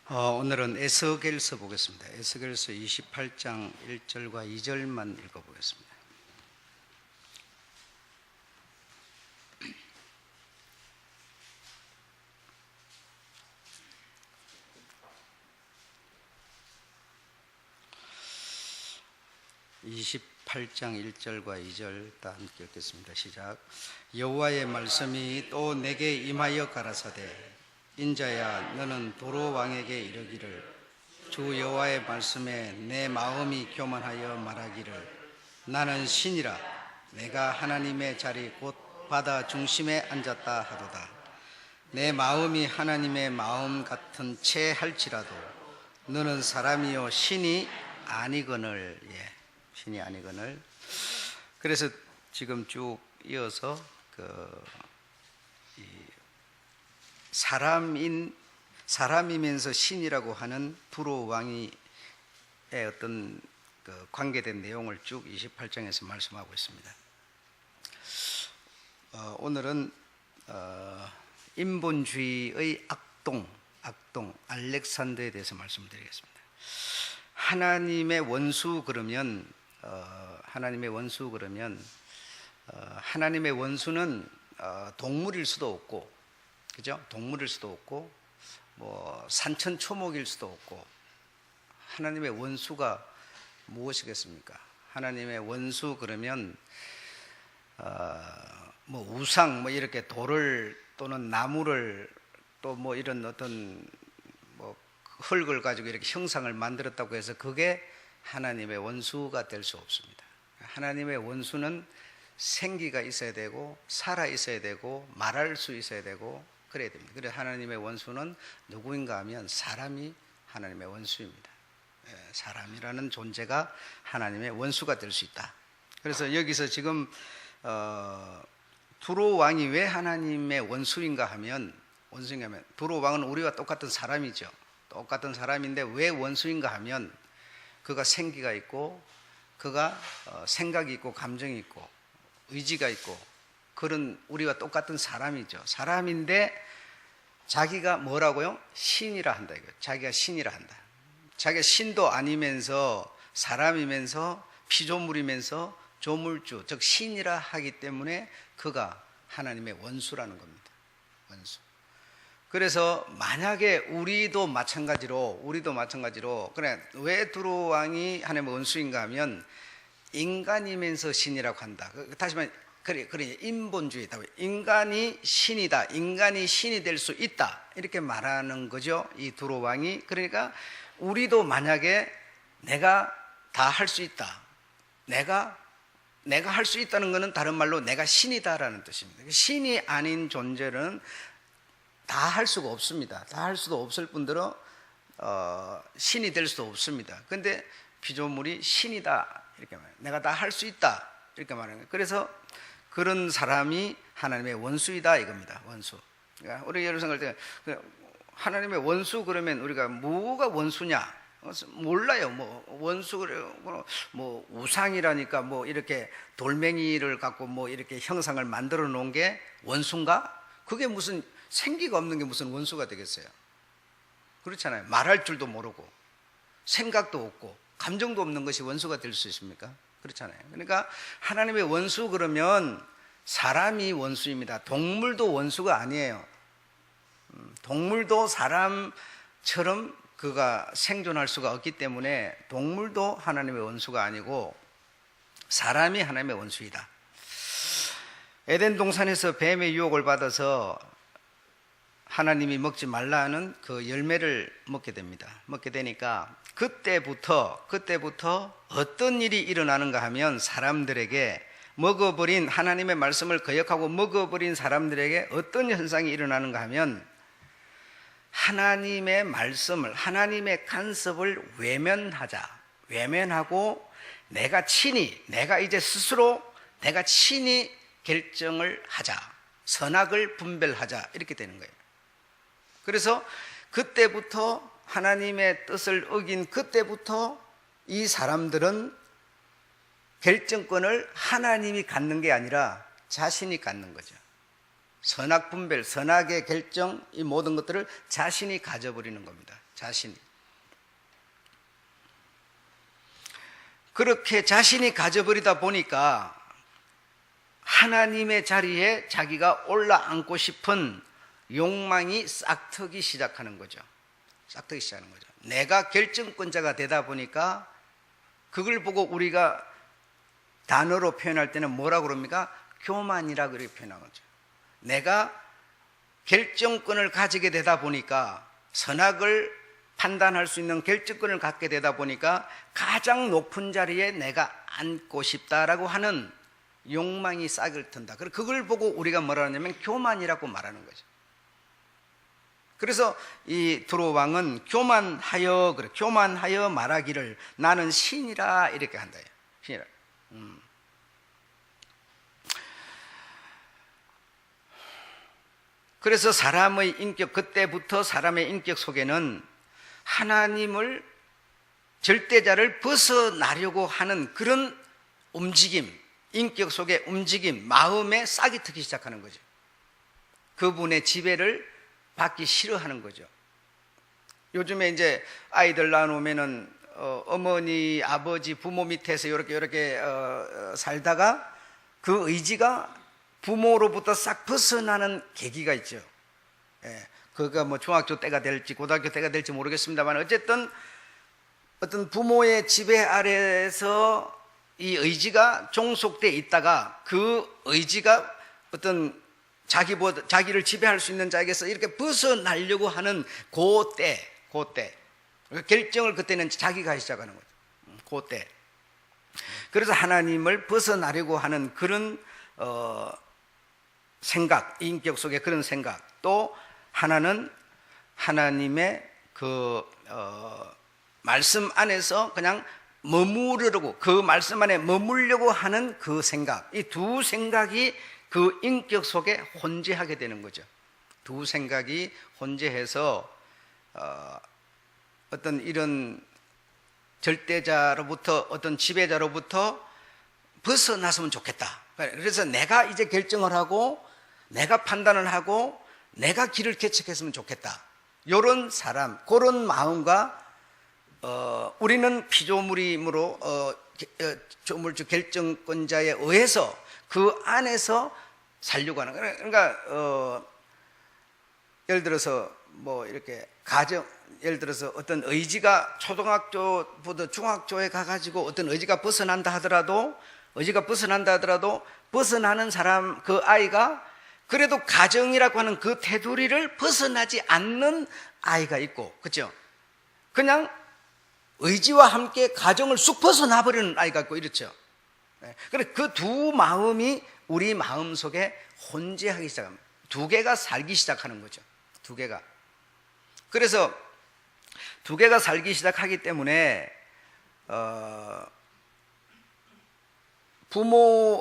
오늘은 에스겔서 보겠습니다. 에스겔서 28장 1절과 2절만 읽어보겠습니다. (28장) 1절과 2절 다 함께 읽겠습니다. 시작. 여호와의 말씀이 또 내게 임하여 가라사대 인자야, 너는 도로 왕에게 이르기를, 주 여호와의 말씀에 내 마음이 교만하여 말하기를, 나는 신이라 내가 하나님의 자리 곧 바다 중심에 앉았다 하도다. 내 마음이 하나님의 마음 같은 채 할지라도 너는 사람이요 신이 아니거늘. 신이 아니거늘. 그래서 지금 쭉 이어서 사람이면서 신이라고 하는 두로 왕의 어떤 관계된 내용을 쭉 28장에서 말씀하고 있습니다. 오늘은 인본주의의 악동 알렉산더에 대해서 말씀드리겠습니다. 하나님의 원수 그러면 하나님의 원수는 동물일 수도 없고, 그죠? 동물일 수도 없고, 산천초목일 수도 없고. 하나님의 원수가 무엇이겠습니까? 하나님의 원수 그러면 우상 이렇게 돌을 또는 나무를 또 이런 어떤 흙을 가지고 이렇게 형상을 만들었다고 해서 그게 하나님의 원수가 될 수 없습니다. 하나님의 원수는 생기가 있어야 되고 살아 있어야 되고 말할 수 있어야 되고 그래야 됩니다. 그래서 하나님의 원수는 누구인가 하면 사람이 하나님의 원수입니다. 사람이라는 존재가 하나님의 원수가 될 수 있다. 그래서 여기서 지금 두로 왕이 왜 하나님의 원수인가 하면 두로 왕은 우리와 똑같은 사람이죠. 똑같은 사람인데 왜 원수인가 하면 그가 생기가 있고 그가 생각이 있고 감정이 있고 의지가 있고 그런 우리와 똑같은 사람이죠. 사람인데 자기가 뭐라고요? 신이라 한다 이거예요. 자기가 신이라 한다. 자기가 신도 아니면서 사람이면서 피조물이면서 조물주 즉 신이라 하기 때문에 그가 하나님의 원수라는 겁니다. 원수. 그래서 만약에 우리도 마찬가지로 그래 왜 두로 왕이 하나님의 원수인가 하면 인간이면서 신이라고 한다. 다시 말해 그래 인본주의다. 인간이 신이다. 인간이 신이 될 수 있다. 이렇게 말하는 거죠. 이 두로 왕이. 그러니까 우리도 만약에 내가 다 할 수 있다. 내가 할 수 있다는 것은 다른 말로 내가 신이다라는 뜻입니다. 신이 아닌 존재는 다 할 수가 없습니다. 다 할 수도 없을 뿐더러 신이 될 수도 없습니다. 그런데 피조물이 신이다 이렇게 말해요. 내가 다 할 수 있다 이렇게 말하는 거예요. 그래서 그런 사람이 하나님의 원수이다 이겁니다. 원수. 그러니까 우리 예를 생각할 때 하나님의 원수 그러면 우리가 뭐가 원수냐? 몰라요. 원수 우상이라니까 이렇게 돌멩이를 갖고 이렇게 형상을 만들어 놓은 게 원수인가? 그게 무슨 생기가 없는 게 무슨 원수가 되겠어요? 그렇잖아요. 말할 줄도 모르고 생각도 없고 감정도 없는 것이 원수가 될 수 있습니까? 그렇잖아요. 그러니까 하나님의 원수 그러면 사람이 원수입니다. 동물도 원수가 아니에요. 동물도 사람처럼 그가 생존할 수가 없기 때문에 동물도 하나님의 원수가 아니고 사람이 하나님의 원수이다. 에덴 동산에서 뱀의 유혹을 받아서 하나님이 먹지 말라는 그 열매를 먹게 됩니다. 먹게 되니까 그때부터 어떤 일이 일어나는가 하면 사람들에게 하나님의 말씀을 거역하고 먹어버린 사람들에게 어떤 현상이 일어나는가 하면 하나님의 말씀을, 하나님의 간섭을 외면하고 내가 이제 스스로 내가 친히 결정을 하자, 선악을 분별하자 이렇게 되는 거예요. 그래서 그때부터 하나님의 뜻을 어긴 그때부터 이 사람들은 결정권을 하나님이 갖는 게 아니라 자신이 갖는 거죠. 선악 분별, 선악의 결정, 이 모든 것들을 자신이 가져버리는 겁니다. 자신이. 그렇게 자신이 가져버리다 보니까 하나님의 자리에 자기가 올라앉고 싶은 욕망이 싹트기 시작하는 거죠. 싹트기 시작하는 거죠. 내가 결정권자가 되다 보니까 그걸 보고 우리가 단어로 표현할 때는 뭐라고 그럽니까? 교만이라고 그렇게 표현한 거죠. 내가 결정권을 가지게 되다 보니까, 선악을 판단할 수 있는 결정권을 갖게 되다 보니까 가장 높은 자리에 내가 앉고 싶다라고 하는 욕망이 싹을 튼다. 그걸 보고 우리가 뭐라 하냐면 교만이라고 말하는 거죠. 그래서 이 두로 왕은 교만하여 말하기를 나는 신이라 이렇게 한다. 신이라. 그래서 사람의 인격, 그때부터 사람의 인격 속에는 하나님을, 절대자를 벗어나려고 하는 그런 움직임, 인격 속의 움직임, 마음에 싹이 트기 시작하는 거죠. 그분의 지배를 받기 싫어하는 거죠. 요즘에 이제 아이들 낳아놓으면은 어머니, 아버지, 부모 밑에서 이렇게 살다가 그 의지가 부모로부터 싹 벗어나는 계기가 있죠. 예, 그가 뭐 중학교 때가 될지 고등학교 때가 될지 모르겠습니다만 어쨌든 어떤 부모의 지배 아래에서 이 의지가 종속돼 있다가 그 의지가 어떤 자기를 지배할 수 있는 자에게서 이렇게 벗어나려고 하는 그때 결정을 그때는 자기가 하기 시작하는 거죠. 그때. 그래서 하나님을 벗어나려고 하는 그런 생각, 인격 속에 그런 생각, 또 하나는 하나님의 말씀 안에서 그냥 머무르려고, 그 말씀 안에 머물려고 하는 그 생각, 이 두 생각이 그 인격 속에 혼재하게 되는 거죠. 두 생각이 혼재해서 어떤 이런 절대자로부터, 어떤 지배자로부터 벗어났으면 좋겠다. 그래서 내가 이제 결정을 하고 내가 판단을 하고 내가 길을 개척했으면 좋겠다. 이런 사람, 그런 마음과 우리는 피조물이므로 조물주 결정권자에 의해서 그 안에서 살려고 하는 거예요. 그러니까 예를 들어서 뭐 이렇게 예를 들어서 어떤 의지가 초등학교부터 중학교에 가가지고 어떤 의지가 벗어난다 하더라도 벗어나는 사람, 그 아이가 그래도 가정이라고 하는 그 테두리를 벗어나지 않는 아이가 있고, 그렇죠? 그냥 의지와 함께 가정을 쑥 벗어나 버리는 아이가 있고, 이렇죠. 그래, 그 두 마음이 우리 마음 속에 혼재하기 시작합니다. 두 개가 살기 시작하는 거죠. 두 개가. 그래서 두 개가 살기 시작하기 때문에 부모의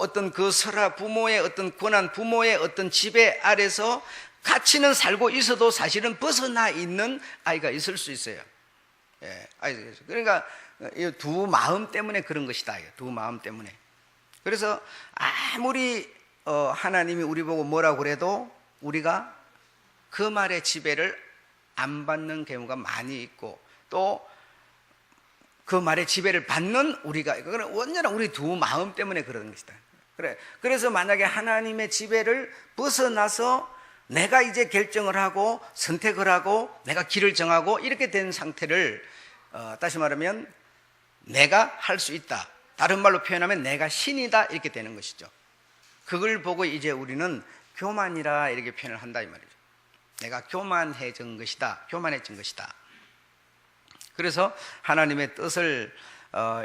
어떤 권한, 부모의 어떤 지배 아래서 같이는 살고 있어도 사실은 벗어나 있는 아이가 있을 수 있어요. 예, 그러니까 이 두 마음 때문에 그런 것이다. 두 마음 때문에. 그래서 아무리 하나님이 우리 보고 뭐라고 그래도 우리가 그 말의 지배를 안 받는 경우가 많이 있고, 또 그 말의 지배를 받는 우리가, 그건 언제나 우리 두 마음 때문에 그러는 것이다. 그래서 만약에 하나님의 지배를 벗어나서 내가 이제 결정을 하고 선택을 하고 내가 길을 정하고 이렇게 된 상태를 다시 말하면 내가 할 수 있다, 다른 말로 표현하면 내가 신이다, 이렇게 되는 것이죠. 그걸 보고 이제 우리는 교만이라 이렇게 표현을 한다 이 말이죠. 내가 교만해진 것이다. 그래서 하나님의 뜻을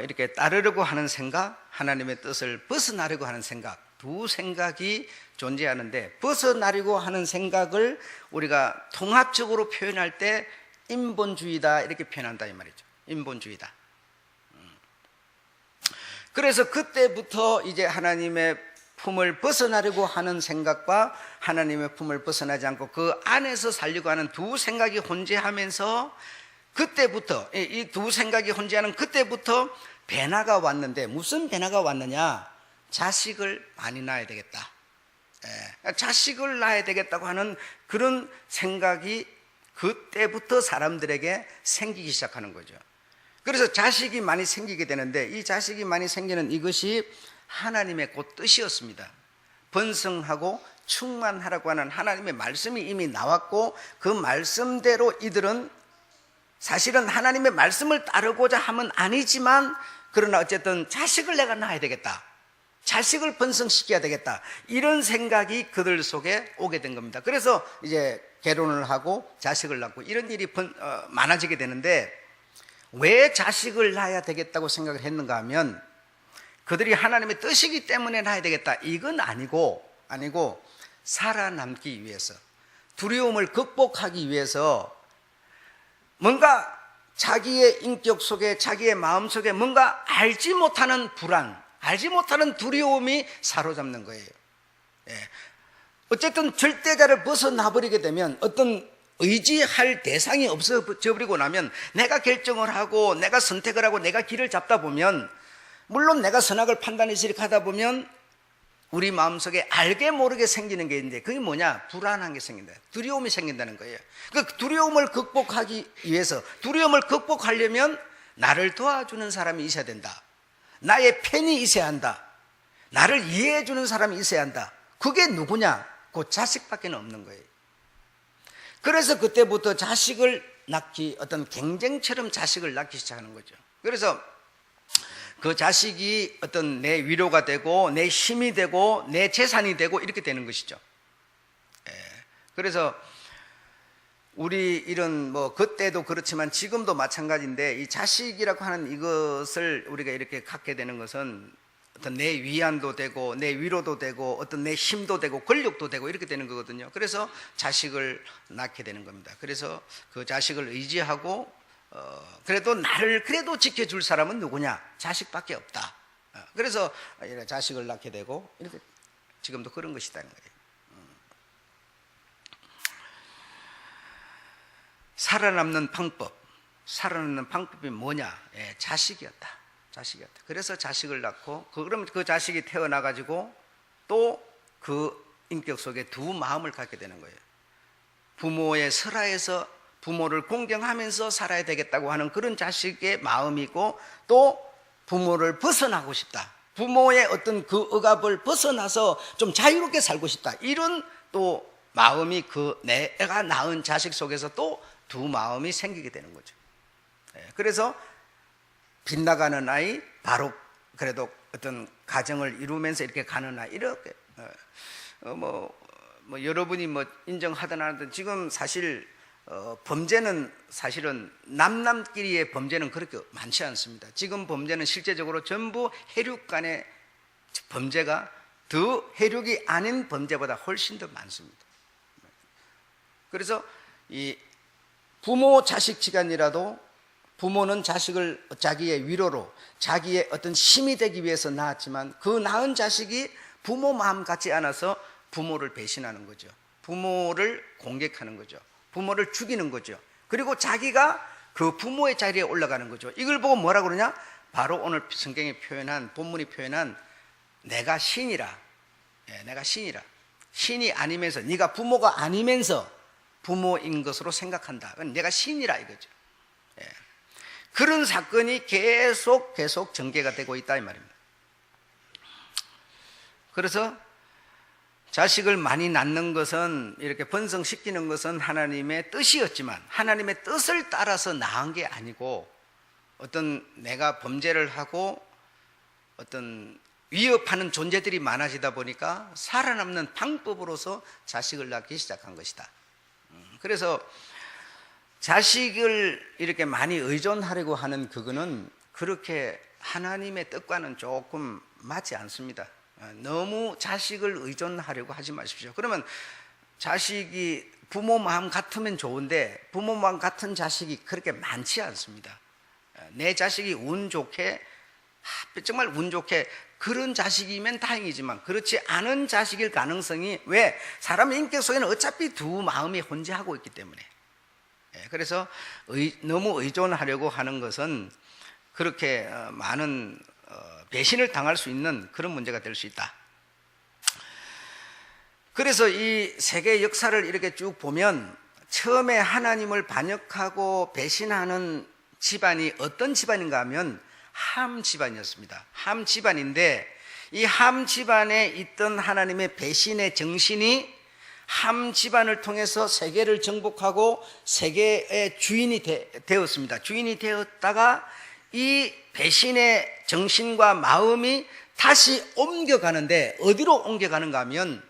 이렇게 따르려고 하는 생각, 하나님의 뜻을 벗어나려고 하는 생각, 두 생각이 존재하는데, 벗어나려고 하는 생각을 우리가 통합적으로 표현할 때 인본주의다 이렇게 표현한다 이 말이죠. 인본주의다. 그래서 그때부터 이제 하나님의 품을 벗어나려고 하는 생각과 하나님의 품을 벗어나지 않고 그 안에서 살려고 하는 두 생각이 혼재하면서, 그때부터 이 두 생각이 혼재하는 그때부터 변화가 왔는데, 무슨 변화가 왔느냐? 자식을 많이 낳아야 되겠다. 자식을 낳아야 되겠다고 하는 그런 생각이 그때부터 사람들에게 생기기 시작하는 거죠. 그래서 자식이 많이 생기게 되는데, 이 자식이 많이 생기는 이것이 하나님의 곧 뜻이었습니다. 번성하고 충만하라고 하는 하나님의 말씀이 이미 나왔고, 그 말씀대로 이들은 사실은 하나님의 말씀을 따르고자 함은 아니지만, 그러나 어쨌든 자식을 내가 낳아야 되겠다, 자식을 번성시켜야 되겠다, 이런 생각이 그들 속에 오게 된 겁니다. 그래서 이제 결혼을 하고 자식을 낳고 이런 일이 많아지게 되는데, 왜 자식을 낳아야 되겠다고 생각을 했는가 하면, 그들이 하나님의 뜻이기 때문에 낳아야 되겠다, 이건 아니고 살아남기 위해서, 두려움을 극복하기 위해서, 뭔가 자기의 인격 속에, 자기의 마음 속에 뭔가 알지 못하는 불안, 알지 못하는 두려움이 사로잡는 거예요. 어쨌든 절대자를 벗어나버리게 되면, 어떤 의지할 대상이 없어져 버리고 나면, 내가 결정을 하고 내가 선택을 하고 내가 길을 잡다 보면, 물론 내가 선악을 판단해서 이렇게 하다 보면 우리 마음속에 알게 모르게 생기는 게 있는데, 그게 뭐냐? 불안한 게 생긴다, 두려움이 생긴다는 거예요. 그 두려움을 극복하기 위해서, 두려움을 극복하려면 나를 도와주는 사람이 있어야 된다, 나의 편이 있어야 한다, 나를 이해해 주는 사람이 있어야 한다. 그게 누구냐? 그 자식밖에 없는 거예요. 그래서 그때부터 자식을 낳기, 어떤 경쟁처럼 자식을 낳기 시작하는 거죠. 그래서 그 자식이 어떤 내 위로가 되고 내 힘이 되고 내 재산이 되고 이렇게 되는 것이죠. 그래서 우리 이런 그때도 그렇지만 지금도 마찬가지인데, 이 자식이라고 하는 이것을 우리가 이렇게 갖게 되는 것은 어떤 내 위안도 되고 내 위로도 되고 어떤 내 힘도 되고 권력도 되고 이렇게 되는 거거든요. 그래서 자식을 낳게 되는 겁니다. 그래서 그 자식을 의지하고 그래도 나를 그래도 지켜줄 사람은 누구냐? 자식밖에 없다. 그래서 자식을 낳게 되고, 이렇게 지금도 그런 것이라는 거예요. 살아남는 방법이 뭐냐? 자식이었다. 그래서 자식을 낳고, 그럼 그 자식이 태어나 가지고 또 그 인격 속에 두 마음을 갖게 되는 거예요. 부모의 설하에서 부모를 공경하면서 살아야 되겠다고 하는 그런 자식의 마음이 있고, 또 부모를 벗어나고 싶다, 부모의 어떤 그 억압을 벗어나서 좀 자유롭게 살고 싶다, 이런 또 마음이 그 내가 낳은 자식 속에서 또 두 마음이 생기게 되는 거죠. 그래서 빗나가는 아이, 바로 그래도 어떤 가정을 이루면서 이렇게 가는 아이, 이렇게 여러분이 인정하든 안 하든, 지금 사실 범죄는 사실은 남끼리의 범죄는 그렇게 많지 않습니다. 지금 범죄는 실제적으로 전부 혈육 간의 범죄가 더 혈육이 아닌 범죄보다 훨씬 더 많습니다. 그래서 이 부모 자식 지간이라도 부모는 자식을 자기의 위로로, 자기의 어떤 힘이 되기 위해서 낳았지만, 그 낳은 자식이 부모 마음 같지 않아서 부모를 배신하는 거죠. 부모를 공격하는 거죠. 부모를 죽이는 거죠. 그리고 자기가 그 부모의 자리에 올라가는 거죠. 이걸 보고 뭐라 그러냐? 바로 오늘 성경이 표현한, 본문이 표현한 내가 신이라. 내가 신이라. 신이 아니면서, 네가 부모가 아니면서 부모인 것으로 생각한다. 그건 내가 신이라 이거죠. 그런 사건이 계속 전개가 되고 있다 이 말입니다. 그래서 자식을 많이 낳는 것은, 이렇게 번성시키는 것은 하나님의 뜻이었지만, 하나님의 뜻을 따라서 낳은 게 아니고, 어떤 내가 범죄를 하고 어떤 위협하는 존재들이 많아지다 보니까 살아남는 방법으로서 자식을 낳기 시작한 것이다. 그래서 자식을 이렇게 많이 의존하려고 하는 그거는 그렇게 하나님의 뜻과는 조금 맞지 않습니다. 너무 자식을 의존하려고 하지 마십시오. 그러면 자식이 부모 마음 같으면 좋은데, 부모 마음 같은 자식이 그렇게 많지 않습니다. 내 자식이 운 좋게, 정말 운 좋게 그런 자식이면 다행이지만, 그렇지 않은 자식일 가능성이, 왜? 사람의 인격 속에는 어차피 두 마음이 혼재하고 있기 때문에. 그래서 너무 의존하려고 하는 것은 그렇게 많은 배신을 당할 수 있는 그런 문제가 될 수 있다. 그래서 이 세계 역사를 이렇게 쭉 보면 처음에 하나님을 반역하고 배신하는 집안이 어떤 집안인가 하면 함 집안이었습니다. 함 집안인데 이 함 집안에 있던 하나님의 배신의 정신이 함 집안을 통해서 세계를 정복하고 세계의 주인이 되었습니다. 주인이 되었다가 이 배신의 정신과 마음이 다시 옮겨가는데 어디로 옮겨가는가 하면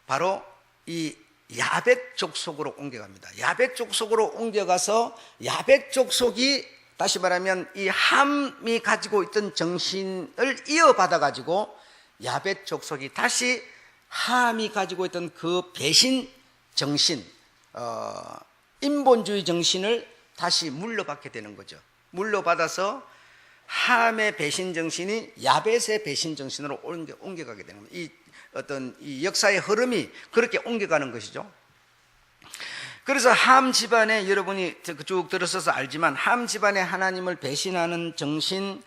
바로 이 야벳 족속으로 옮겨갑니다. 야벳 족속으로 옮겨가서 야벳 족속이 다시 말하면 이 함이 가지고 있던 정신을 이어받아 가지고 야벳 족속이 다시 함이 가지고 있던 그 배신 정신, 인본주의 정신을 다시 물려받게 되는 거죠. 물려받아서 함의 배신 정신이 야벳의 배신 정신으로 옮겨가게 되는 겁니다. 이 어떤 이 역사의 흐름이 그렇게 옮겨가는 것이죠. 그래서 함 집안에 여러분이 쭉 들으셔서 알지만 함 집안에 하나님을 배신하는 정신,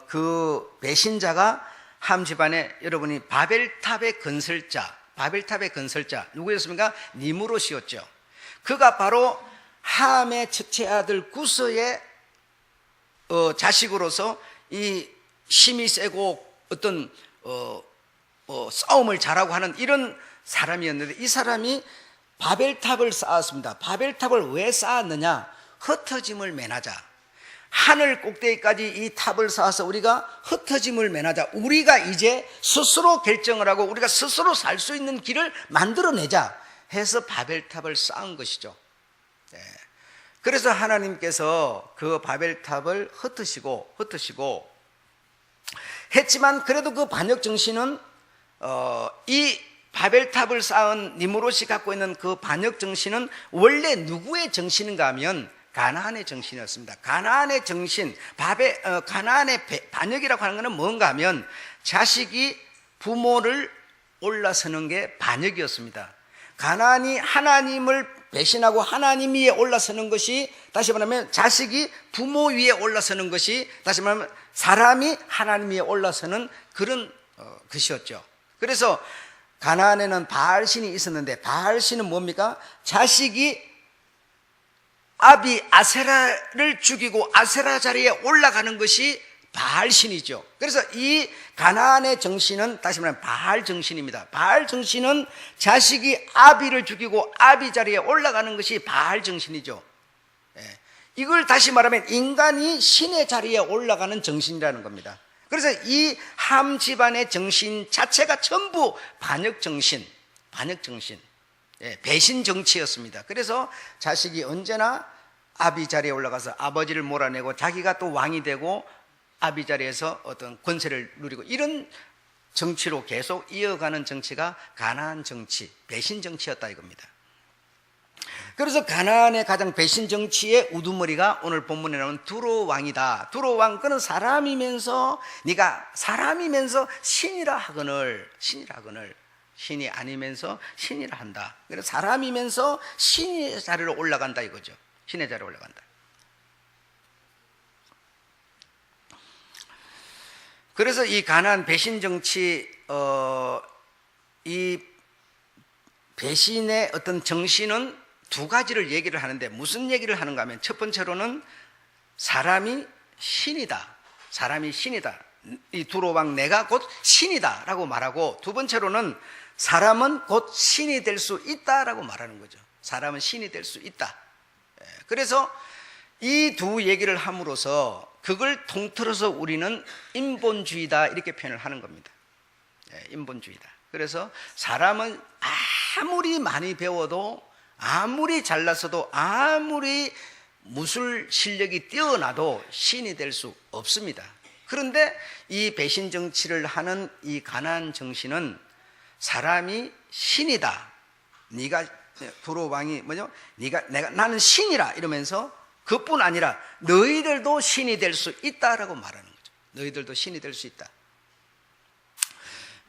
그 배신자가 함 집안에 여러분이 바벨탑의 건설자 누구였습니까? 니무롯이었죠. 그가 바로 함의 첫째 아들 구스의 자식으로서 이 힘이 세고 어떤 싸움을 잘하고 하는 이런 사람이었는데 이 사람이 바벨탑을 쌓았습니다. 바벨탑을 왜 쌓았느냐? 흩어짐을 면하자. 하늘 꼭대기까지 이 탑을 쌓아서 우리가 흩어짐을 면하자. 우리가 이제 스스로 결정을 하고 우리가 스스로 살 수 있는 길을 만들어내자 해서 바벨탑을 쌓은 것이죠. 네. 그래서 하나님께서 그 바벨탑을 흩으시고 했지만 그래도 그 반역 정신은 이 바벨탑을 쌓은 니무롯이 갖고 있는 그 반역 정신은 원래 누구의 정신인가 하면 가나안의 정신이었습니다. 가나안의 정신, 가나안의 반역이라고 하는 것은 뭔가 하면 자식이 부모를 올라서는 게 반역이었습니다. 가나안이 하나님을 배신하고 하나님 위에 올라서는 것이, 다시 말하면 자식이 부모 위에 올라서는 것이, 다시 말하면 사람이 하나님 위에 올라서는 그런 것이었죠. 그래서 가나안에는 바알신이 있었는데 바알신은 뭡니까? 자식이 아비 아세라를 죽이고 아세라 자리에 올라가는 것이 바알신이죠. 그래서 이 가나안의 정신은 다시 말하면 바알 정신입니다. 바알 정신은 자식이 아비를 죽이고 아비 자리에 올라가는 것이 바알 정신이죠. 이걸 다시 말하면 인간이 신의 자리에 올라가는 정신이라는 겁니다. 그래서 이 함 집안의 정신 자체가 전부 반역 정신, 배신 정치였습니다. 그래서 자식이 언제나 아비 자리에 올라가서 아버지를 몰아내고 자기가 또 왕이 되고 아비 자리에서 어떤 권세를 누리고 이런 정치로 계속 이어가는 정치가 가나안 정치, 배신 정치였다 이겁니다. 그래서 가나안의 가장 배신 정치의 우두머리가 오늘 본문에 나오는 두로 왕이다. 두로 왕, 그는 사람이면서 네가 사람이면서 신이라 하거늘 신이 아니면서 신이라 한다. 그래서 사람이면서 신의 자리로 올라간다 이거죠. 신의 자리로 올라간다. 그래서 이 가나안 배신 정치, 이 배신의 어떤 정신은 두 가지를 얘기를 하는데 무슨 얘기를 하는가 하면 첫 번째로는 사람이 신이다. 이 두로 왕 내가 곧 신이다 라고 말하고, 두 번째로는 사람은 곧 신이 될 수 있다라고 말하는 거죠. 사람은 신이 될 수 있다. 그래서 이 두 얘기를 함으로써 그걸 통틀어서 우리는 인본주의다 이렇게 표현을 하는 겁니다. 인본주의다. 그래서 사람은 아무리 많이 배워도, 아무리 잘났어도, 아무리 무술 실력이 뛰어나도 신이 될 수 없습니다. 그런데 이 배신 정치를 하는 이 가나안 정신은 사람이 신이다. 네가 두로 왕이 뭐죠? 나는 신이라 이러면서 그뿐 아니라 너희들도 신이 될 수 있다라고 말하는 거죠. 너희들도 신이 될 수 있다.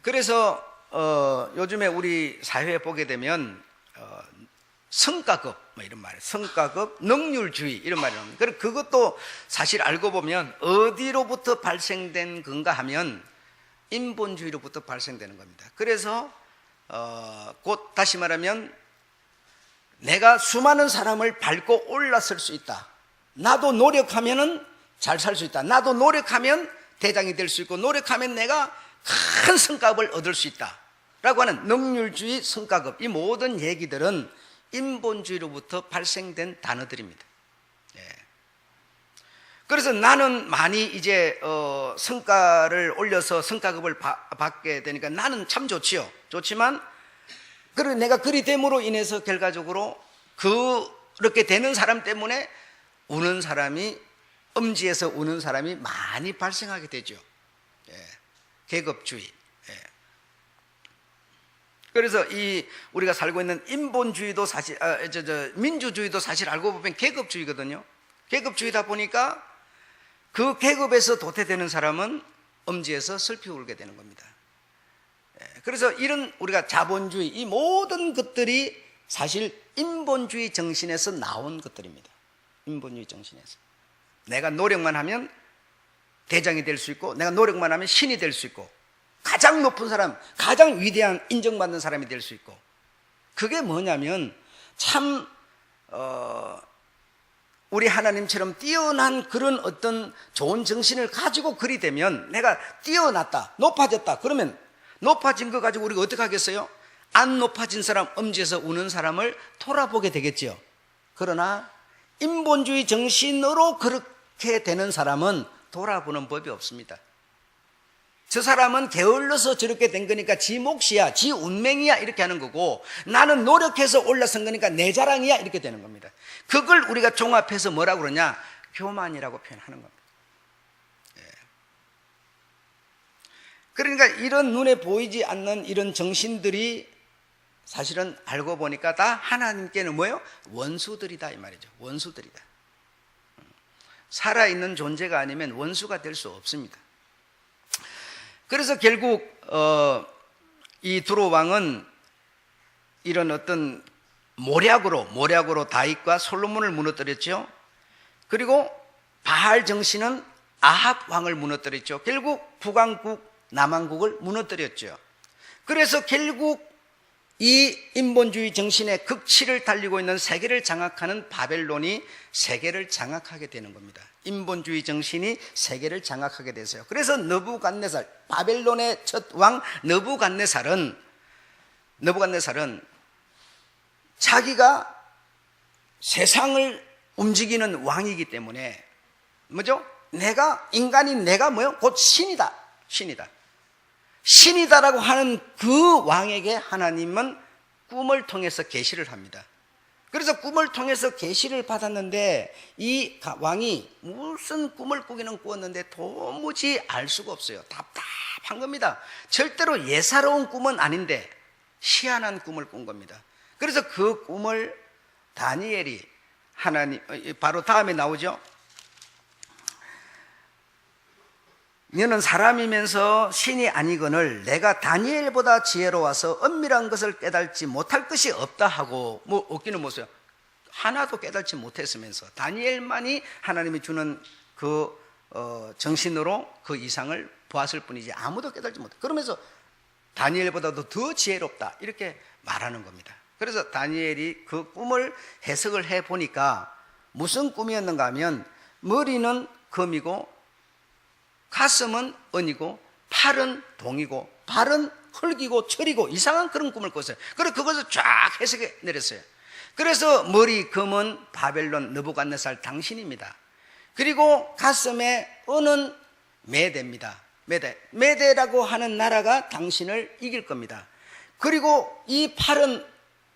그래서 요즘에 우리 사회에 보게 되면 성과급 뭐 이런 말, 성과급, 능률주의 이런 말이 나옵니다. 그리고 그것도 사실 알고 보면 어디로부터 발생된 건가 하면 인본주의로부터 발생되는 겁니다. 그래서 곧 다시 말하면 내가 수많은 사람을 밟고 올라설 수 있다. 나도 노력하면은 잘 살 수 있다. 나도 노력하면 대장이 될 수 있고, 노력하면 내가 큰 성과급을 얻을 수 있다 라고 하는 능률주의, 성과급, 이 모든 얘기들은 인본주의로부터 발생된 단어들입니다. 예. 그래서 나는 많이 이제 성과를 올려서 성과급을 받게 되니까 나는 참 좋지요. 좋지만 그리고 내가 그리 됨으로 인해서 결과적으로 그렇게 되는 사람 때문에 우는 사람이, 음지에서 우는 사람이 많이 발생하게 되죠. 예. 계급주의. 예. 그래서 이 우리가 살고 있는 인본주의도 사실, 민주주의도 사실 알고 보면 계급주의거든요. 계급주의다 보니까 그 계급에서 도태되는 사람은 음지에서 슬피 울게 되는 겁니다. 그래서 이런 우리가 자본주의, 이 모든 것들이 사실 인본주의 정신에서 나온 것들입니다. 인본주의 정신에서. 내가 노력만 하면 대장이 될 수 있고, 내가 노력만 하면 신이 될 수 있고, 가장 높은 사람, 가장 위대한 인정받는 사람이 될 수 있고, 그게 뭐냐면 참 우리 하나님처럼 뛰어난 그런 어떤 좋은 정신을 가지고 그리 되면, 내가 뛰어났다, 높아졌다, 그러면 높아진 거 가지고 우리가 어떻게 하겠어요? 안 높아진 사람, 음지에서 우는 사람을 돌아보게 되겠죠. 그러나 인본주의 정신으로 그렇게 되는 사람은 돌아보는 법이 없습니다. 저 사람은 게을러서 저렇게 된 거니까 지 몫이야, 지 운명이야, 이렇게 하는 거고, 나는 노력해서 올라선 거니까 내 자랑이야, 이렇게 되는 겁니다. 그걸 우리가 종합해서 뭐라고 그러냐? 교만이라고 표현하는 겁니다. 예. 그러니까 이런 눈에 보이지 않는 이런 정신들이 사실은 알고 보니까 다 하나님께는 뭐예요? 원수들이다, 이 말이죠. 원수들이다. 살아있는 존재가 아니면 원수가 될 수 없습니다. 그래서 결국 이 두로 왕은 이런 어떤 모략으로 다윗과 솔로몬을 무너뜨렸죠. 그리고 바알 정신은 아합 왕을 무너뜨렸죠. 결국 북왕국, 남왕국을 무너뜨렸죠. 그래서 결국 이 인본주의 정신의 극치를 달리고 있는 세계를 장악하는 바벨론이 세계를 장악하게 되는 겁니다. 인본주의 정신이 세계를 장악하게 됐어요. 그래서 느부갓네살, 바벨론의 첫 왕 느부갓네살은 자기가 세상을 움직이는 왕이기 때문에 뭐죠? 내가 뭐요? 곧 신이다. 신이다라고 하는 그 왕에게 하나님은 꿈을 통해서 계시를 합니다. 그래서 꿈을 통해서 계시를 받았는데 이 왕이 무슨 꿈을 꾸었는데 도무지 알 수가 없어요. 답답한 겁니다. 절대로 예사로운 꿈은 아닌데 희한한 꿈을 꾼 겁니다. 그래서 그 꿈을 다니엘이 바로 다음에 나오죠. 너는 사람이면서 신이 아니거늘 내가 다니엘보다 지혜로워서 엄밀한 것을 깨달지 못할 것이 없다 하고, 뭐 없기는 뭐어요? 하나도 깨달지 못했으면서 다니엘만이 하나님이 주는 그 정신으로 그 이상을 보았을 뿐이지 아무도 깨달지 못해. 그러면서 다니엘보다도 더 지혜롭다, 이렇게 말하는 겁니다. 그래서 다니엘이 그 꿈을 해석을 해보니까 무슨 꿈이었는가 하면, 머리는 금이고 가슴은 은이고 팔은 동이고 발은 흙이고 철이고 이상한 그런 꿈을 꿨어요. 그래서 그것을 쫙 해석해 내렸어요. 그래서 머리 금은 바벨론 느부갓네살 당신입니다. 그리고 가슴에 은은 메대입니다. 메대라고 하는 나라가 당신을 이길 겁니다. 그리고 이 팔은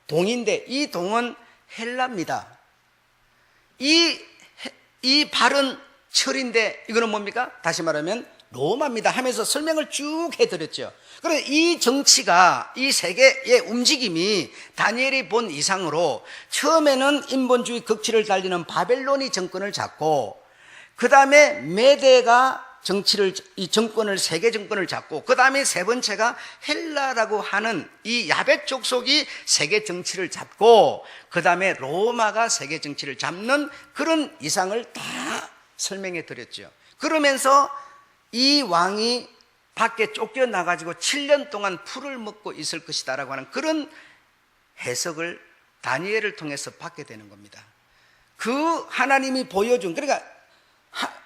동인데 이 동은 헬라입니다. 이 발은 철인데 이거는 뭡니까? 다시 말하면 로마입니다 하면서 설명을 쭉 해드렸죠. 그래서 이 정치가, 이 세계의 움직임이 다니엘이 본 이상으로 처음에는 인본주의 극치를 달리는 바벨론이 정권을 잡고, 그 다음에 메대가 이 정권을, 세계 정권을 잡고, 그 다음에 세 번째가 헬라라고 하는 이 야벳 족속이 세계 정치를 잡고, 그 다음에 로마가 세계 정치를 잡는 그런 이상을 다 설명해 드렸죠. 그러면서 이 왕이 밖에 쫓겨나가지고 7년 동안 풀을 먹고 있을 것이다라고 하는 그런 해석을 다니엘을 통해서 받게 되는 겁니다. 그 하나님이 보여준, 그러니까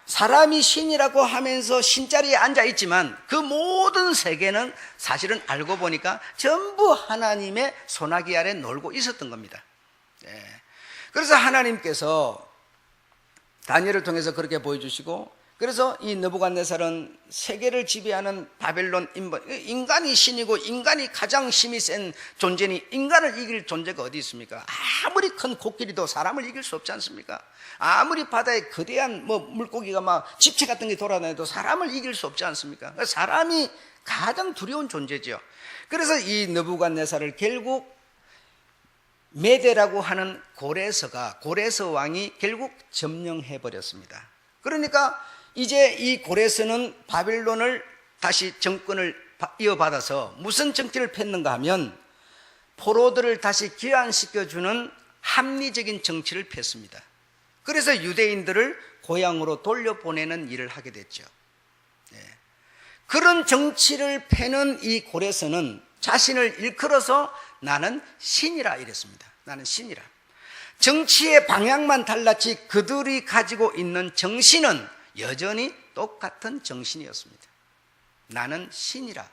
사람이 신이라고 하면서 신자리에 앉아 있지만 그 모든 세계는 사실은 알고 보니까 전부 하나님의 소나기 아래 놀고 있었던 겁니다. 그래서 하나님께서 다니엘을 통해서 그렇게 보여주시고, 그래서 이 느부갓네살은 세계를 지배하는 바벨론 인본, 인간이 신이고 인간이 가장 힘이 센 존재니 인간을 이길 존재가 어디 있습니까? 아무리 큰 코끼리도 사람을 이길 수 없지 않습니까? 아무리 바다에 거대한 물고기가 막 집체 같은 게 돌아다녀도 사람을 이길 수 없지 않습니까? 사람이 가장 두려운 존재죠. 그래서 이 느부갓네살을 결국 메대라고 하는 고레서 왕이 결국 점령해 버렸습니다. 그러니까 이제 이 고레서는 바벨론을 다시 정권을 이어받아서 무슨 정치를 폈는가 하면 포로들을 다시 귀환시켜주는 합리적인 정치를 폈습니다. 그래서 유대인들을 고향으로 돌려보내는 일을 하게 됐죠. 그런 정치를 펴는 이 고레서는 자신을 일컬어서 나는 신이라 이랬습니다. 나는 신이라. 정치의 방향만 달랐지 그들이 가지고 있는 정신은 여전히 똑같은 정신이었습니다. 나는 신이라.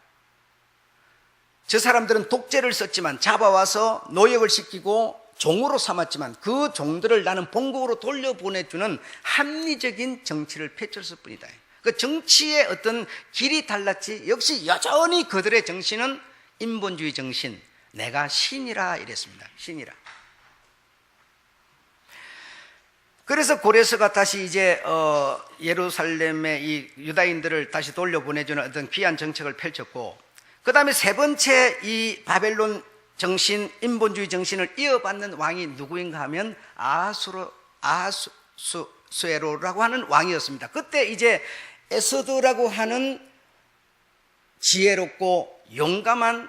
저 사람들은 독재를 썼지만 잡아와서 노역을 시키고 종으로 삼았지만 그 종들을 나는 본국으로 돌려보내주는 합리적인 정치를 펼쳤을 뿐이다. 그 정치의 어떤 길이 달랐지 역시 여전히 그들의 정신은 인본주의 정신, 내가 신이라 이랬습니다. 신이라. 그래서 고레서가 다시 이제 예루살렘의 이 유다인들을 다시 돌려보내주는 어떤 귀한 정책을 펼쳤고, 그 다음에 세 번째 이 바벨론 정신, 인본주의 정신을 이어받는 왕이 누구인가 하면 아하수에로라고 하는 왕이었습니다. 그때 이제 에스더라고 하는 지혜롭고 용감한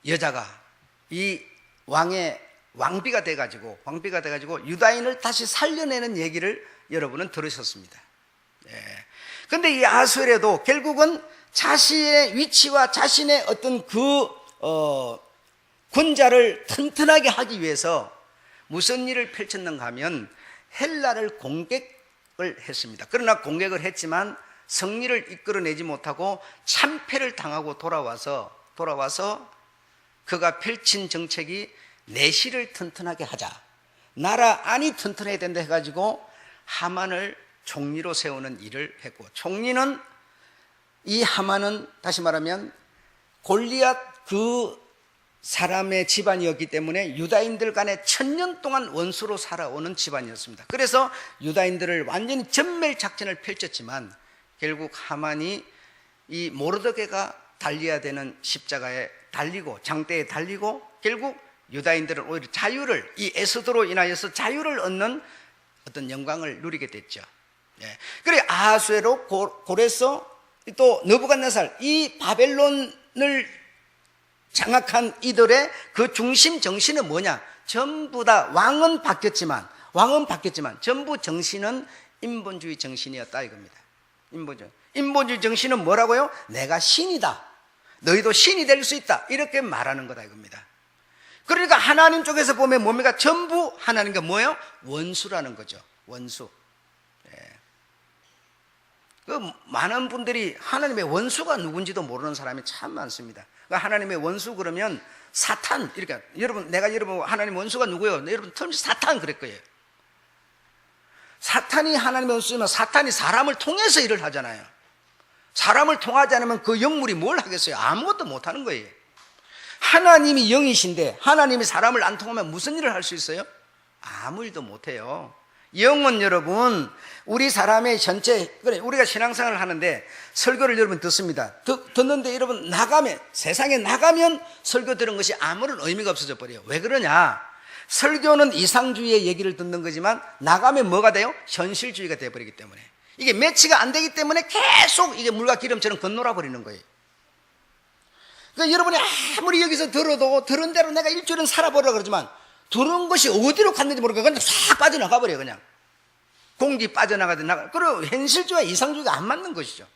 여자가 이 왕의 왕비가 돼가지고 유다인을 다시 살려내는 얘기를 여러분은 들으셨습니다. 그런데 이 아하수에로도 결국은 자신의 위치와 자신의 어떤 군자를 튼튼하게 하기 위해서 무슨 일을 펼쳤는가 하면 헬라를 공격을 했습니다. 그러나 공격을 했지만 승리를 이끌어내지 못하고 참패를 당하고 돌아와서 그가 펼친 정책이 내실을 튼튼하게 하자, 나라 안이 튼튼해야 된다 해가지고 하만을 총리로 세우는 일을 했고, 총리는 이 하만은 다시 말하면 골리앗 그 사람의 집안이었기 때문에 유다인들 간에 1000년 동안 원수로 살아오는 집안이었습니다. 그래서 유다인들을 완전히 전멸 작전을 펼쳤지만 결국 하만이 이 모르드게가 달려야 되는 십자가에 달리고 장대에 달리고 결국 유다인들은 오히려 자유를, 이 에스더로 인하여서 자유를 얻는 어떤 영광을 누리게 됐죠. 그래 아하수에로, 고레서, 또 느부갓네살, 이 바벨론을 장악한 이들의 그 중심 정신은 뭐냐? 전부 다 왕은 바뀌었지만 전부 정신은 인본주의 정신이었다 이겁니다. 인본주의 정신은 뭐라고요? 내가 신이다, 너희도 신이 될 수 있다, 이렇게 말하는 거다 이겁니다. 그러니까 하나님 쪽에서 보면 뭡니까? 전부 하나님과 뭐예요? 원수라는 거죠. 원수. 그 많은 분들이 하나님의 원수가 누군지도 모르는 사람이 참 많습니다. 그러니까 하나님의 원수 그러면 사탄, 이렇게 여러분, 내가 여러분 하나님 원수가 누구예요? 여러분 틀림없이 사탄 그럴 거예요. 사탄이 하나님의 원수지만 사탄이 사람을 통해서 일을 하잖아요. 사람을 통하지 않으면 그 영물이 뭘 하겠어요? 아무것도 못하는 거예요. 하나님이 영이신데 하나님이 사람을 안 통하면 무슨 일을 할 수 있어요? 아무 일도 못해요. 영은 여러분, 우리 사람의 전체, 그래 우리가 신앙생활을 하는데 설교를 여러분 듣습니다. 듣는데 여러분 세상에 나가면 설교 들은 것이 아무런 의미가 없어져 버려요. 왜 그러냐? 설교는 이상주의의 얘기를 듣는 거지만 나가면 뭐가 돼요? 현실주의가 돼버리기 때문에, 이게 매치가 안 되기 때문에 계속 이게 물과 기름처럼 건너라 버리는 거예요. 그러니까 여러분이 아무리 여기서 들어도 들은 대로 내가 일주일은 살아보려고 그러지만 들은 것이 어디로 갔는지 모르고 그냥 싹 빠져나가 버려요. 그냥 공기 빠져나가든 그리고 현실주의와 이상주의가 안 맞는 것이죠.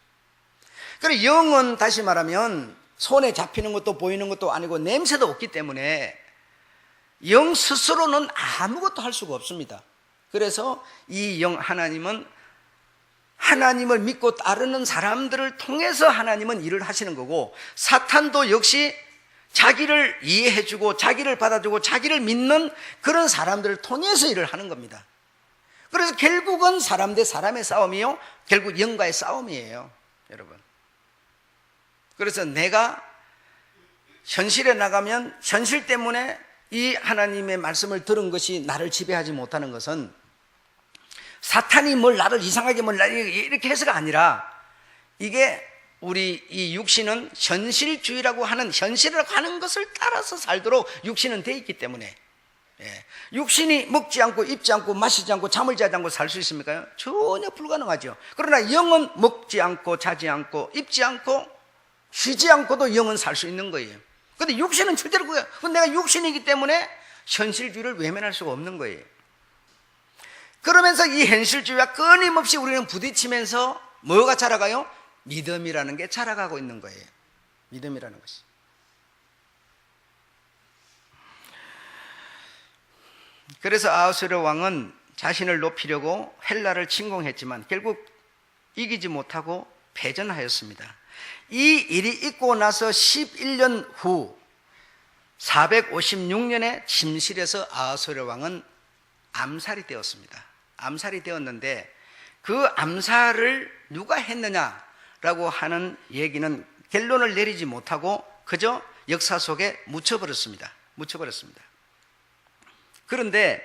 그리고 영은 다시 말하면 손에 잡히는 것도 보이는 것도 아니고 냄새도 없기 때문에 영 스스로는 아무것도 할 수가 없습니다. 그래서 이 영 하나님은 하나님을 믿고 따르는 사람들을 통해서 하나님은 일을 하시는 거고, 사탄도 역시 자기를 이해해주고 자기를 받아주고 자기를 믿는 그런 사람들을 통해서 일을 하는 겁니다. 그래서 결국은 사람 대 사람의 싸움이요, 결국 영과의 싸움이에요, 여러분. 그래서 내가 현실에 나가면 현실 때문에 이 하나님의 말씀을 들은 것이 나를 지배하지 못하는 것은 사탄이 뭘 나를 이상하게 이렇게 해서가 아니라, 이게 우리 이 육신은 현실주의라고 하는, 현실이라고 하는 것을 따라서 살도록 육신은 되어 있기 때문에, 육신이 먹지 않고 입지 않고 마시지 않고 잠을 자지 않고 살 수 있습니까? 전혀 불가능하죠. 그러나 영은 먹지 않고 자지 않고 입지 않고 쉬지 않고도 영은 살 수 있는 거예요. 그런데 육신은 절대로 그거야. 내가 육신이기 때문에 현실주의를 외면할 수가 없는 거예요. 그러면서 이 현실주의와 끊임없이 우리는 부딪히면서 뭐가 자라가요? 믿음이라는 게 자라가고 있는 거예요. 믿음이라는 것이. 그래서 아하수에로 왕은 자신을 높이려고 헬라를 침공했지만 결국 이기지 못하고 패전하였습니다. 이 일이 있고 나서 11년 후 456년에 침실에서 아하수에로 왕은 암살이 되었습니다. 암살이 되었는데 그 암살을 누가 했느냐라고 하는 얘기는 결론을 내리지 못하고 그저 역사 속에 묻혀버렸습니다. 그런데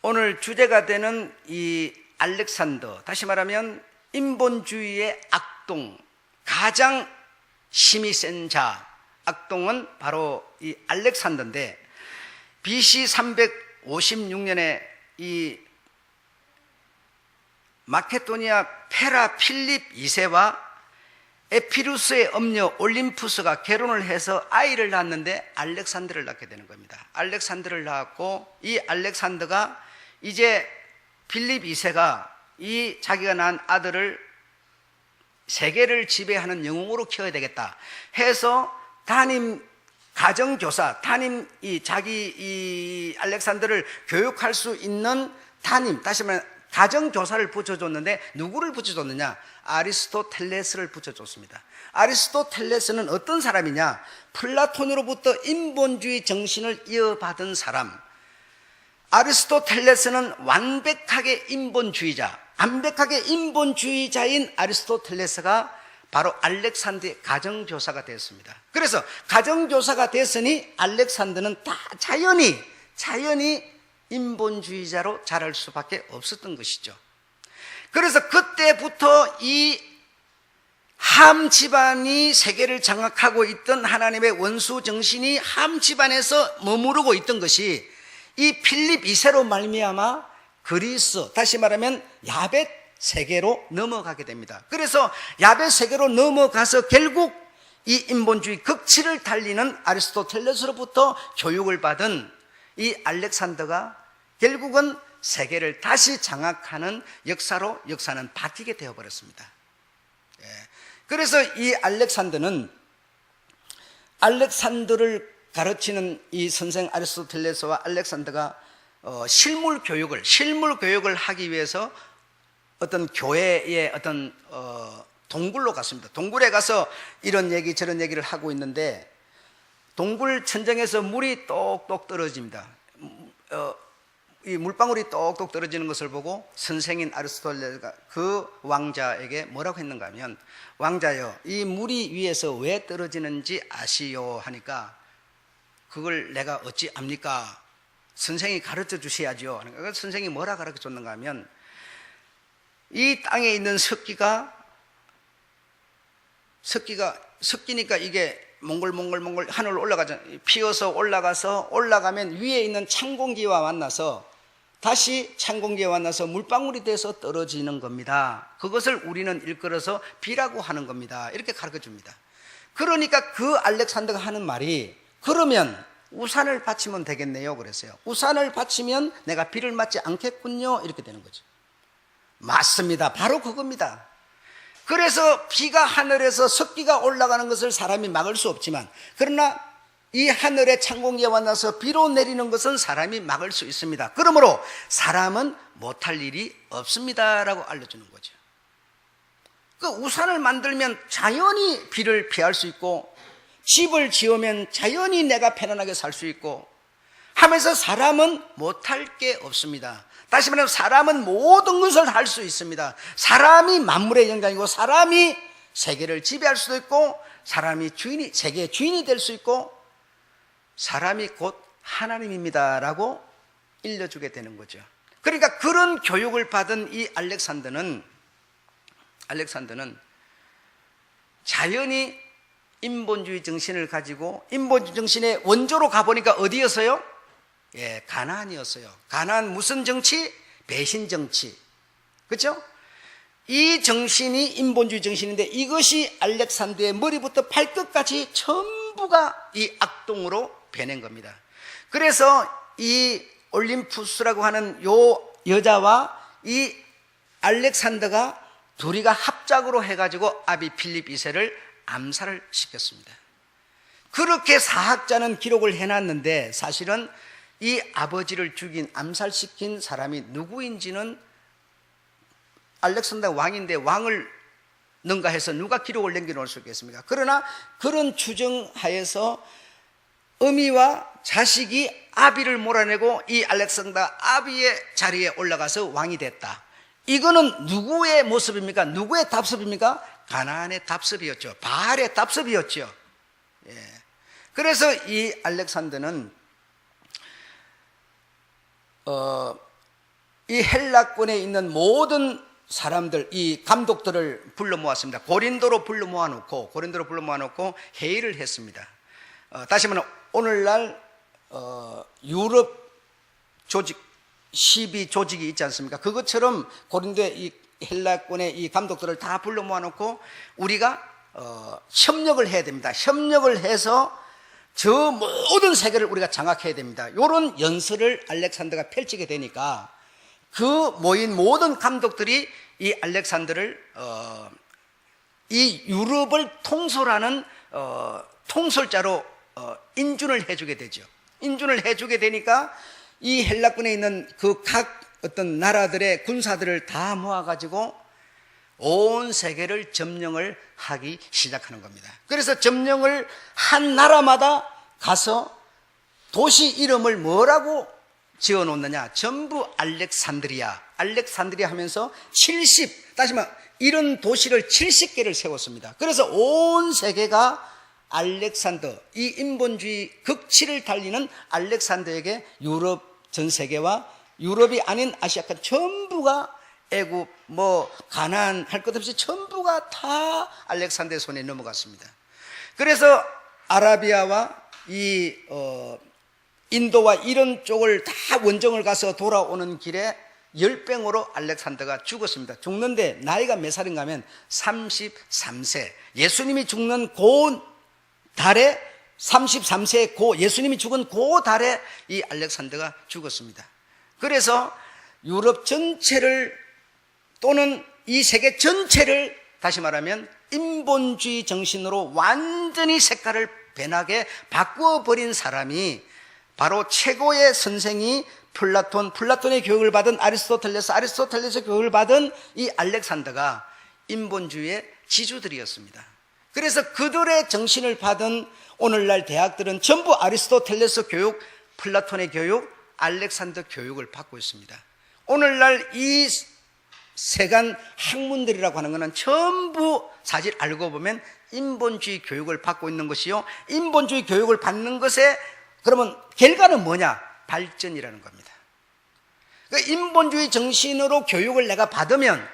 오늘 주제가 되는 이 알렉산더, 다시 말하면 인본주의의 악동, 가장 힘이 센 자, 악동은 바로 이 알렉산더인데, BC 356년에 이 마케도니아 페라 필립 2세와 에피루스의 엄녀 올림푸스가 결혼을 해서 아이를 낳았는데 알렉산더를 낳게 되는 겁니다. 알렉산더를 낳았고, 이 알렉산더가 이제 필립 2세가 이 자기가 낳은 아들을 세계를 지배하는 영웅으로 키워야 되겠다 해서 담임 가정교사, 이 알렉산더를 교육할 수 있는 담임, 다시 말하면 가정교사를 붙여줬는데 누구를 붙여줬느냐? 아리스토텔레스를 붙여줬습니다. 아리스토텔레스는 어떤 사람이냐? 플라톤으로부터 인본주의 정신을 이어받은 사람. 아리스토텔레스는 완벽하게 인본주의자인 아리스토텔레스가 바로 알렉산더의 가정교사가 되었습니다. 그래서 가정교사가 됐으니 알렉산더는 다 자연히 인본주의자로 자랄 수밖에 없었던 것이죠. 그래서 그때부터 이 함 집안이 세계를 장악하고 있던 하나님의 원수 정신이 함 집안에서 머무르고 있던 것이 이 필립 2세로 말미암아 그리스, 다시 말하면 야벳 세계로 넘어가게 됩니다. 그래서 야벳 세계로 넘어가서 결국 이 인본주의 극치를 달리는 아리스토텔레스로부터 교육을 받은 이 알렉산더가 결국은 세계를 다시 장악하는 역사는 바뀌게 되어버렸습니다. 그래서 이 알렉산더를 가르치는 이 선생 아리스토텔레스와 알렉산더가 실물 교육을 하기 위해서 어떤 교회의 어떤 동굴로 갔습니다. 동굴에 가서 이런 얘기 저런 얘기를 하고 있는데, 동굴 천정에서 물이 똑똑 떨어집니다. 이 물방울이 똑똑 떨어지는 것을 보고 선생인 아리스토텔레스가 그 왕자에게 뭐라고 했는가 하면, 왕자여, 이 물이 위에서 왜 떨어지는지 아시오 하니까, 그걸 내가 어찌 압니까? 선생이 가르쳐 주셔야죠. 그러니까 선생이 뭐라 가르쳐 줬는가 하면, 이 땅에 있는 섞이니까 이게 몽글몽글 하늘로 올라가잖아요. 피어서 올라가면 위에 있는 찬 공기와 만나서 다시 찬 공기에 만나서 물방울이 돼서 떨어지는 겁니다. 그것을 우리는 일컬어서 비라고 하는 겁니다. 이렇게 가르쳐 줍니다. 그러니까 그 알렉산더가 하는 말이, 그러면 우산을 받치면 되겠네요 그랬어요. 우산을 받치면 내가 비를 맞지 않겠군요, 이렇게 되는 거죠. 맞습니다. 바로 그겁니다. 그래서 비가 하늘에서 습기가 올라가는 것을 사람이 막을 수 없지만, 그러나 이 하늘의 찬공기가 나서 비로 내리는 것은 사람이 막을 수 있습니다. 그러므로 사람은 못할 일이 없습니다라고 알려주는 거죠. 그 우산을 만들면 자연히 비를 피할 수 있고, 집을 지으면 자연히 내가 편안하게 살 수 있고 하면서 사람은 못할 게 없습니다. 다시 말하면 사람은 모든 것을 할 수 있습니다. 사람이 만물의 영장이고, 사람이 세계를 지배할 수도 있고, 사람이 세계의 주인이 될 수 있고, 사람이 곧 하나님입니다라고 일러주게 되는 거죠. 그러니까 그런 교육을 받은 이 알렉산더는 자연히 인본주의 정신을 가지고, 인본주의 정신의 원조로 가보니까 어디였어요? 예, 가나안이었어요. 가나안 무슨 정치? 배신 정치. 그렇죠? 이 정신이 인본주의 정신인데, 이것이 알렉산더의 머리부터 발끝까지 전부가 이 악동으로 배낸 겁니다. 그래서 이 올림푸스라고 하는 요 여자와 이 알렉산더가 둘이가 합작으로 해가지고 아비 필립 2세를 암살을 시켰습니다. 그렇게 사학자는 기록을 해놨는데, 사실은 이 아버지를 죽인, 암살시킨 사람이 누구인지는, 알렉산더 왕인데 왕을 능가해서 누가 기록을 남겨놓을 수 있겠습니까? 그러나 그런 추정하에서 어미와 자식이 아비를 몰아내고 이 알렉산더 아비의 자리에 올라가서 왕이 됐다. 이거는 누구의 모습입니까? 누구의 답습입니까? 가나안의 답습이었죠. 바알의 답습이었죠. 예. 그래서 이 알렉산더는 이 헬라권에 있는 모든 사람들, 이 감독들을 불러 모았습니다. 고린도로 불러 모아놓고 회의를 했습니다. 다시 말하면 오늘날 유럽 조직, 시비 조직이 있지 않습니까? 그것처럼 고린도의 이 헬라권의 이 감독들을 다 불러 모아놓고 우리가 협력을 해야 됩니다. 협력을 해서 저 모든 세계를 우리가 장악해야 됩니다. 이런 연설을 알렉산더가 펼치게 되니까 그 모인 모든 감독들이 이 알렉산더를 이 유럽을 통솔하는 통솔자로 인준을 해주게 되죠. 인준을 해주게 되니까 이 헬라권에 있는 그 각 어떤 나라들의 군사들을 다 모아가지고 온 세계를 점령을 하기 시작하는 겁니다. 그래서 점령을 한 나라마다 가서 도시 이름을 뭐라고 지어 놓느냐? 전부 알렉산드리아 하면서 다시 말해 이런 도시를 70개를 세웠습니다. 그래서 온 세계가 알렉산더, 이 인본주의 극치를 달리는 알렉산더에게 유럽 전 세계와 유럽이 아닌 아시아권 전부가 애굽, 가나안 할 것 없이 전부가 다 알렉산더의 손에 넘어갔습니다. 그래서 아라비아와 이 인도와 이런 쪽을 다 원정을 가서 돌아오는 길에 열병으로 알렉산더가 죽었습니다. 죽는데 나이가 몇 살인가 하면 33세. 예수님이 죽는 그 달에 33세에 예수님이 죽은 그 달에 이 알렉산더가 죽었습니다. 그래서 유럽 전체를 또는 이 세계 전체를 다시 말하면 인본주의 정신으로 완전히 색깔을 변하게 바꾸어버린 사람이 바로 최고의 선생이 플라톤의 교육을 받은 아리스토텔레스의 교육을 받은 이 알렉산더가 인본주의의 지주들이었습니다. 그래서 그들의 정신을 받은 오늘날 대학들은 전부 아리스토텔레스 교육, 플라톤의 교육, 알렉산더 교육을 받고 있습니다. 오늘날 이 세간 학문들이라고 하는 것은 전부 사실 알고 보면 인본주의 교육을 받고 있는 것이요, 인본주의 교육을 받는 것에 그러면 결과는 뭐냐? 발전이라는 겁니다. 그러니까 인본주의 정신으로 교육을 내가 받으면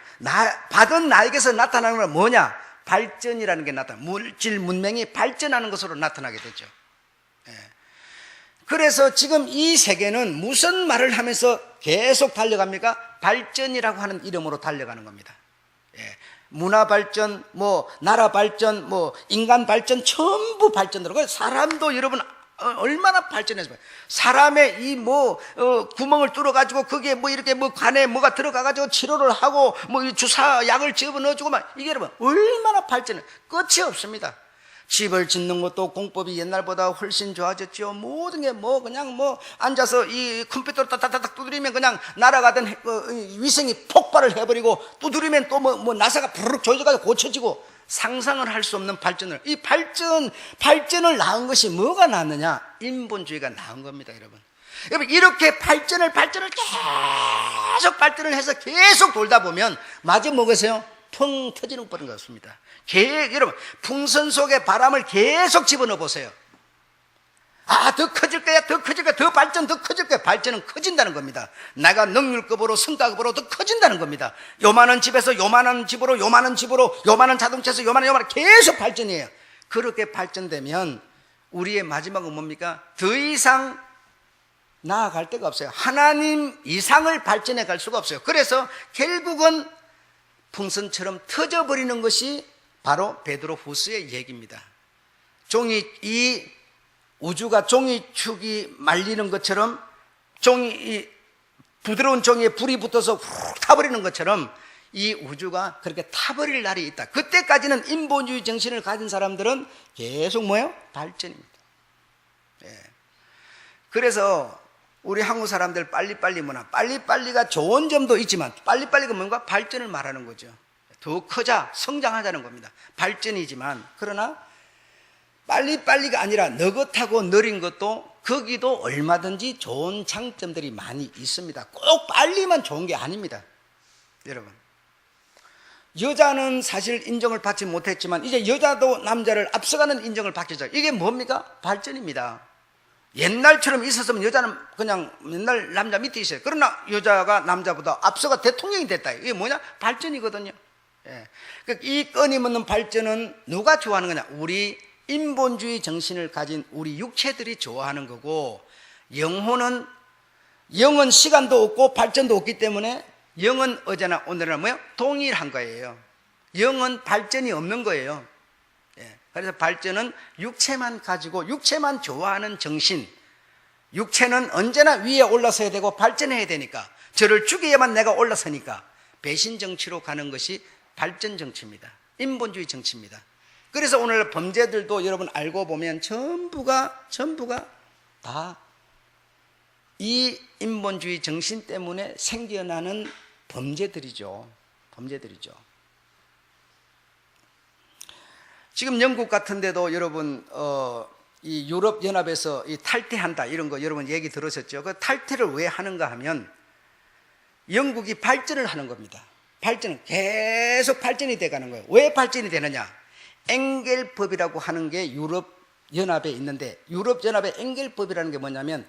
받은 나에게서 나타나는 건 뭐냐? 발전이라는 게 물질 문명이 발전하는 것으로 나타나게 되죠. 예. 그래서 지금 이 세계는 무슨 말을 하면서 계속 달려갑니까? 발전이라고 하는 이름으로 달려가는 겁니다. 예. 문화 발전, 나라 발전, 인간 발전 전부 발전으로. 사람도 여러분 얼마나 발전했어요. 사람의 이 구멍을 뚫어가지고 거기에 이렇게 간에 뭐가 들어가가지고 치료를 하고 이 주사 약을 집어 넣어주고 이게 여러분 얼마나 발전해. 끝이 없습니다. 집을 짓는 것도 공법이 옛날보다 훨씬 좋아졌죠. 모든 게 그냥 앉아서 이 컴퓨터로 따닥따닥 두드리면 그냥 날아가던 위성이 폭발을 해버리고 두드리면 또 나사가 부르륵 조져가지고 고쳐지고 상상을 할 수 없는 발전을 이 발전을 낳은 것이 뭐가 낳느냐? 인본주의가 낳은 겁니다, 여러분. 여러분 이렇게 발전을 계속 발전을 해서 계속 돌다 보면 마저 뭐겠어요? 펑 터지는 뻔한 것 같습니다. 여러분 풍선 속에 바람을 계속 집어넣어 보세요. 더 커질 거야, 더 커질 거야, 더 커질 거야. 발전은 커진다는 겁니다. 내가 능률급으로 성과급으로 더 커진다는 겁니다. 요만한 집에서 요만한 집으로, 요만한 자동차에서 요만한 계속 발전이에요. 그렇게 발전되면 우리의 마지막은 뭡니까? 더 이상 나아갈 데가 없어요. 하나님 이상을 발전해 갈 수가 없어요. 그래서 결국은 풍선처럼 터져버리는 것이 바로 베드로 후서의 얘기입니다. 이 우주가 종이축이 말리는 것처럼 부드러운 종이에 불이 붙어서 훅 타버리는 것처럼 이 우주가 그렇게 타버릴 날이 있다. 그때까지는 인본주의 정신을 가진 사람들은 계속 발전입니다. 그래서 우리 한국 사람들 빨리빨리 문화, 빨리빨리가 좋은 점도 있지만 빨리빨리가 뭔가 발전을 말하는 거죠. 더 커자, 성장하자는 겁니다. 발전이지만 그러나 빨리빨리가 아니라 느긋하고 느린 것도 거기도 얼마든지 좋은 장점들이 많이 있습니다. 꼭 빨리만 좋은 게 아닙니다. 여러분 여자는 사실 인정을 받지 못했지만 이제 여자도 남자를 앞서가는 인정을 받기 시작. 이게 뭡니까? 발전입니다. 옛날처럼 있었으면 여자는 그냥 맨날 남자 밑에 있어요. 그러나 여자가 남자보다 앞서가 대통령이 됐다. 이게 뭐냐? 발전이거든요. 이 끊임없는 발전은 누가 좋아하는 거냐? 우리 인본주의 정신을 가진 우리 육체들이 좋아하는 거고, 영은 시간도 없고 발전도 없기 때문에 영은 어제나 오늘은 동일한 거예요. 영은 발전이 없는 거예요. 그래서 발전은 육체만 가지고 육체만 좋아하는 정신, 육체는 언제나 위에 올라서야 되고 발전해야 되니까, 저를 죽여야만 내가 올라서니까 배신 정치로 가는 것이 발전 정치입니다. 인본주의 정치입니다. 그래서 오늘 범죄들도 여러분 알고 보면 전부가 다 이 인본주의 정신 때문에 생겨나는 범죄들이죠. 지금 영국 같은 데도 여러분 이 유럽 연합에서 이 탈퇴한다 이런 거 여러분 얘기 들으셨죠? 그 탈퇴를 왜 하는가 하면 영국이 발전을 하는 겁니다. 계속 발전이 돼 가는 거예요. 왜 발전이 되느냐? 엥겔법이라고 하는 게 유럽 연합에 있는데, 유럽 연합의 엥겔법이라는 게 뭐냐면,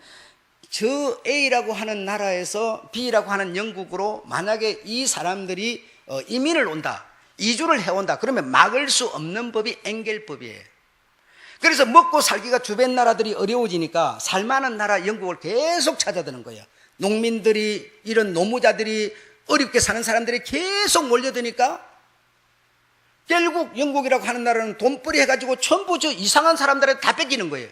저 A라고 하는 나라에서 B라고 하는 영국으로 만약에 이 사람들이 이민을 온다, 이주를 해온다, 그러면 막을 수 없는 법이 엥겔법이에요. 그래서 먹고 살기가 주변 나라들이 어려워지니까 살만한 나라 영국을 계속 찾아드는 거예요. 농민들이, 이런 노무자들이, 어렵게 사는 사람들이 계속 몰려드니까 결국 영국이라고 하는 나라는 돈벌이 해가지고 전부 저 이상한 사람들한테 다 뺏기는 거예요.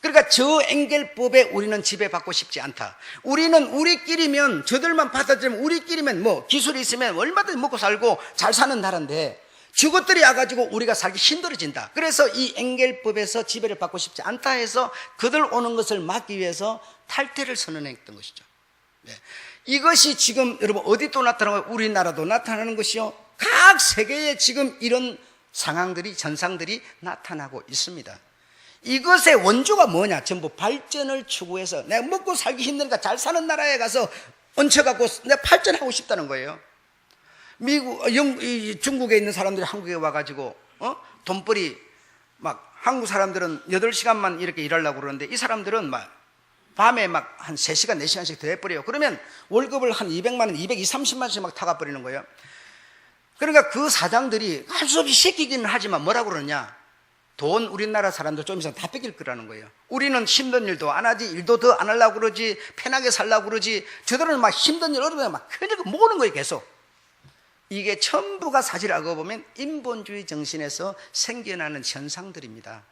그러니까 저 엥겔법에 우리는 지배받고 싶지 않다. 우리는 우리끼리면, 저들만 받아들이면 우리끼리면 기술이 있으면 얼마든지 먹고 살고 잘 사는 나라인데, 저것들이 와가지고 우리가 살기 힘들어진다. 그래서 이 엥겔법에서 지배를 받고 싶지 않다 해서 그들 오는 것을 막기 위해서 탈퇴를 선언했던 것이죠. 이것이 지금 여러분 어디 또 나타나고, 우리나라도 나타나는 것이요, 각 세계에 지금 이런 상황들이, 전상들이 나타나고 있습니다. 이것의 원조가 뭐냐? 전부 발전을 추구해서 내가 먹고 살기 힘드니까 잘 사는 나라에 가서 얹혀갖고 내가 발전하고 싶다는 거예요. 중국에 있는 사람들이 한국에 와가지고 돈벌이 막, 한국 사람들은 8시간만 이렇게 일하려고 그러는데 이 사람들은 밤에 한 3시간, 4시간씩 더 해버려요. 그러면 월급을 한 200만 원, 220, 30만 원씩 타가버리는 거예요. 그러니까 그 사장들이 할 수 없이 시키기는 하지만 뭐라고 그러냐? 돈 우리나라 사람들 좀 있으면 다 뺏길 거라는 거예요. 우리는 힘든 일도 안 하지, 일도 더 안 하려고 그러지, 편하게 살려고 그러지, 저들은 힘든 일 어려운 그러니까 모으는 거예요, 계속. 이게 전부가 사실 알고 보면 인본주의 정신에서 생겨나는 현상들입니다.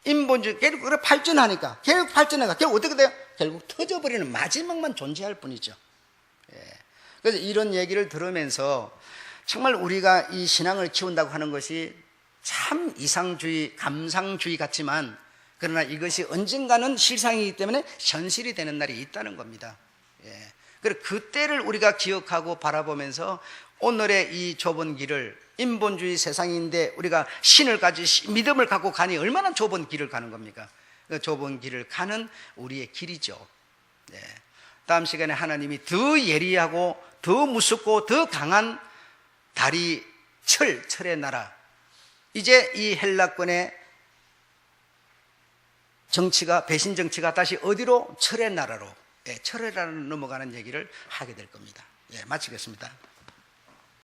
인본주의 결국 발전하니까 결국 발전해가 결국 어떻게 돼요? 결국 터져버리는 마지막만 존재할 뿐이죠. 그래서 이런 얘기를 들으면서 정말 우리가 이 신앙을 키운다고 하는 것이 참 이상주의, 감상주의 같지만 그러나 이것이 언젠가는 실상이기 때문에 현실이 되는 날이 있다는 겁니다. 그리고 그때를 우리가 기억하고 바라보면서 오늘의 이 좁은 길을, 인본주의 세상인데 우리가 신을 가지 믿음을 갖고 가니 얼마나 좁은 길을 가는 겁니까? 그 좁은 길을 가는 우리의 길이죠. 다음 시간에 하나님이 더 예리하고 더 무섭고 더 강한 다리, 철의 나라, 이제 이 헬라권의 정치가, 배신 정치가 다시 어디로? 철의 나라로, 철의 나라로 넘어가는 얘기를 하게 될 겁니다. 마치겠습니다.